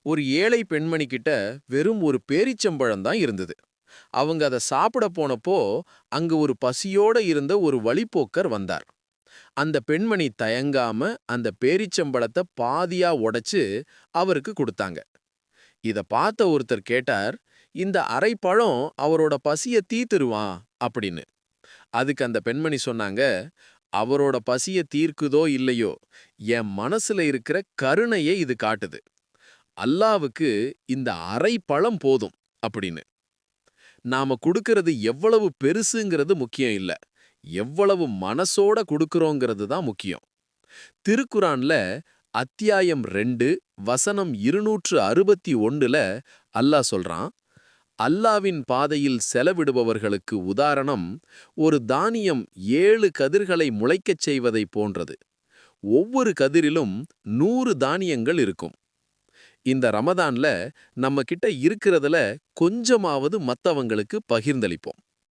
ஒரு ஏழை பெண்மணி கிட்ட வெறும் ஒரு பேரீச்சம்பழம் தான் இருந்தது. அவங்க அதை சாப்பிட போனப்போ அங்க ஒரு பசியோட இருந்த ஒரு வழிப்போக்கர் வந்தார். அந்த பெண்மணி தயங்காம அந்த பேரீச்சம்பழத்தை பாதியா உடைச்சு அவருக்கு கொடுத்தாங்க. இத பார்த்த ஒருத்தர் கேட்டார், இந்த அரை பழம் அவரோட பசிய தீத்துருவான் அப்படின்னு. அதுக்கு அந்த பெண்மணி சொன்னாங்க, அவரோட பசிய தீர்க்குதோ இல்லையோ, என் மனசுல இருக்கிற கருணையை இது காட்டுது. அல்லாவுக்கு இந்த அரை பழம் போதும் அப்படின்னு. நாம குடுக்கிறது எவ்வளவு பெருசுங்கிறது முக்கியம் இல்ல, எவ்வளவு மனசோட குடுக்கிறோங்கிறது தான் முக்கியம். திருக்குரான்ல அத்தியாயம் 2 வசனம் 261ல அல்லாஹ் சொல்றான், அல்லாவின் பாதையில் செலவிடுபவர்களுக்கு உதாரணம் ஒரு தானியம் 7 கதிர்களை முளைக்கச் செய்வதைப் போன்றது. ஒவ்வொரு கதிரிலும் 100 தானியங்கள் இருக்கும். இந்த ரமதான்ல நம்ம கிட்ட இருக்கிறதுல கொஞ்சமாவது மத்தவங்களுக்கு பகிர்ந்தளிப்போம்.